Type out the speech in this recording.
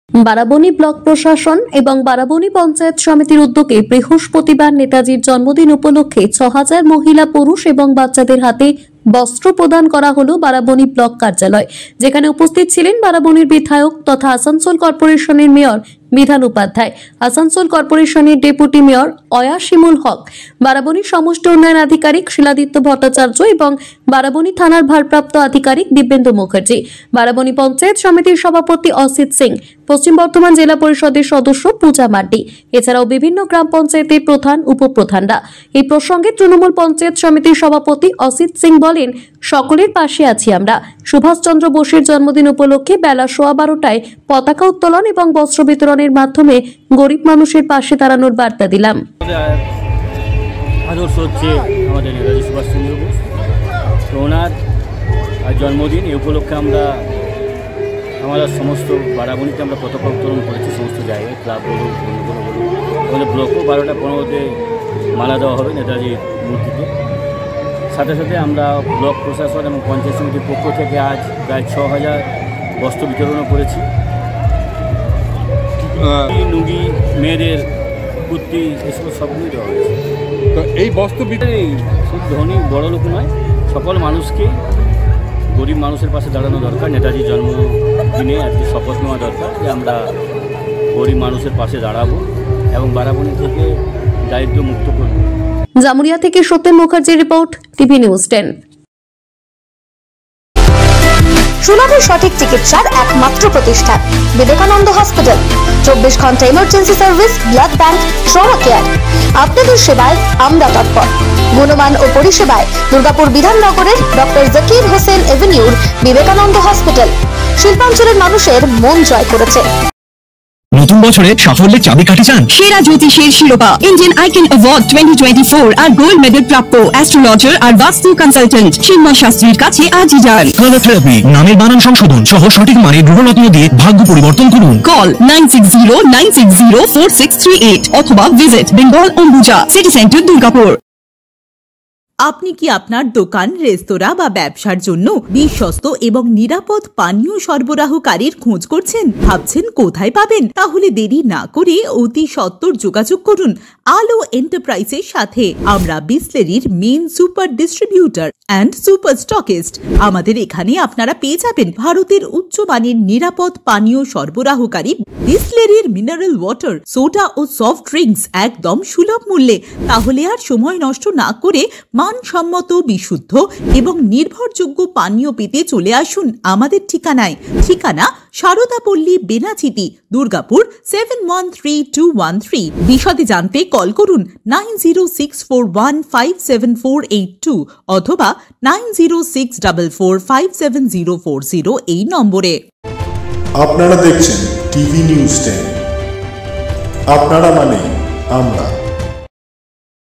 Barabani block প্রশাসন এবং বারাবণী পঞ্চায়েত সমিতির উদ্যোগে বৃহস্পতিবার নেতাজির জন্মদিন উপলক্ষে ৬০০০ মহিলা, পুরুষ এবং বাচ্চাদের হাতে বস্ত্র প্রদান করা হলো বারাবণী ব্লক কার্যালয়, যেখানে উপস্থিত ছিলেন বারাবণীর বিধায়ক তথা আসানসোল কর্পোরেশনের মেয়র বিধান উপাধ্যায়, আসানসোল কর্পোরেশনের ডেপুটি মেয়র অয়াশিমুল হক, বারাবণীর সমষ্টি উন্নয়ন আধিকারিক শিলাদিত্য ভট্টাচার্য এবং বারাবণী থানার ভারপ্রাপ্ত আধিকারিক দিব্যেন্দু মুখার্জি, বারাবণী পঞ্চায়েত সমিতির সভাপতি অসিত সিং, পশ্চিম বর্ধমান জেলা পরিষদের সদস্য পূজা মাড্ডি, এছাড়াও বিভিন্ন গ্রাম পঞ্চায়েতের প্রধান, উপপ্রধানরা। এই প্রসঙ্গে তৃণমূল পঞ্চায়েত সমিতির সভাপতি অসিত সিং বলেন, সকলের পাশে আছি আমরা। সুভাষচন্দ্র বোসের জন্মদিন উপলক্ষে বেলা 12:15টায় পতাকা উত্তোলন এবং বস্ত্র বিতরণের মাধ্যমে গরিব মানুষের পাশে দাঁড়ানোর বার্তা দিলাম। আদর্শ হচ্ছে আমাদের নেতাজি সুভাষচন্দ্র বোস, তো ওনার জন্মদিন এই উপলক্ষে আমরা সমস্ত বারাবণীতে আমরা পতাকা উত্তোলন করেছি। সমস্ত জায়গায় ক্লাব বলুন, বন্ধুগুলো বলুন, আমাদের ব্লকও 12টা 15তে মালা দেওয়া হবে নেতাজির মূর্তিতে। সাথে সাথে আমরা ব্লক প্রশাসন এবং পঞ্চায়েত সমিতির পক্ষ থেকে আজ প্রায় ৬০০০ বস্ত্র বিতরণও করেছি। লুঙ্গি, মেয়েদের কুর্তি, এসব সবগুলোই দেওয়া হয়েছে। তো এই বস্ত্র বিতরণ খুব ধনী বড় লোক নয়, সকল মানুষকে, গরিব মানুষের পাশে দাঁড়ানো দরকার। নেতাজির জন্মদিনে আজকে শপথ নেওয়া দরকার যে আমরা গরিব মানুষের পাশে দাঁড়াবো এবং বারাবণী থেকে দারিদ্র্য মুক্ত করব। জামুরিয়া থেকে সত্যেন মুখার্জির রিপোর্ট, টিভি নিউজ 10। সুলভে সঠিক চিকিৎসার একমাত্র প্রতিষ্ঠান বিবেকানন্দ হসপিটাল। 24 ঘন্টা emergency service, blood bank, trauma care. আপনাদের সেবায় আমরা তৎপর। গুণমান ও পরিষেবায় দুর্গাপুর বিধাননগরের ডক্টর জাকির হোসেন এভিনিউর বিবেকানন্দ হসপিটাল শিল্পাঞ্চলের মানুষের মন জয় করেছে। নতুন বছরে সাফল্যের চাবিকাঠি চান? সেরা জ্যোতিষের শিরোপা, ইন্ডিয়ান আইকন অ্যাওয়ার্ড 2024 আর গোল্ড মেডেল প্রাপ্ত অ্যাস্ট্রোলজার আর বাস্তু কনসালটেন্ট চিন্ময় শাস্ত্রীর কাছে আজই যান। কালার থেরাপি, নামের বানান সংশোধন সহ সঠিক মানের গ্রহরত্ন দিয়ে ভাগ্য পরিবর্তন করুন। কল 9609604638 অথবা visit Bengal Ambuja city centre, Durgapur. আপনি কি আপনার দোকান, রেস্তোরাঁ বা ব্যবসার জন্য বিশ্বস্ত এবং নিরাপদ পানীয় সরবরাহকারীর খোঁজ করছেন? ভাবছেন কোথায় পাবেন? তাহলে দেরি না করে অতি সত্বর যোগাযোগ করুন আলো এন্টারপ্রাইজের সাথে। আমরা বিসলেরির main super distributor and super stockist. আমাদের এখানে আপনারা পেয়ে যাবেন ভারতের উচ্চমানের নিরাপদ পানীয় সরবরাহকারী বিসলেরির মিনারেল ওয়াটার, সোডা ও সফট ড্রিঙ্কস একদম সুলভ মূল্যে। তাহলে আর সময় নষ্ট না করে মানসম্মত, বিশুদ্ধ এবং নির্ভরযোগ্য পানীয় পেতে চলে আসুন আমাদের ঠিকানায়। ঠিকানা সারদাপল্লী, বেনাচিতি, দুর্গাপুর 713213। বিশদে জানতে কল করুন 9064157482 অথবা 9064457040 এই নম্বরে। আপনারা দেখছেন টিভি নিউজ 10। আপনারা মানে আমরা।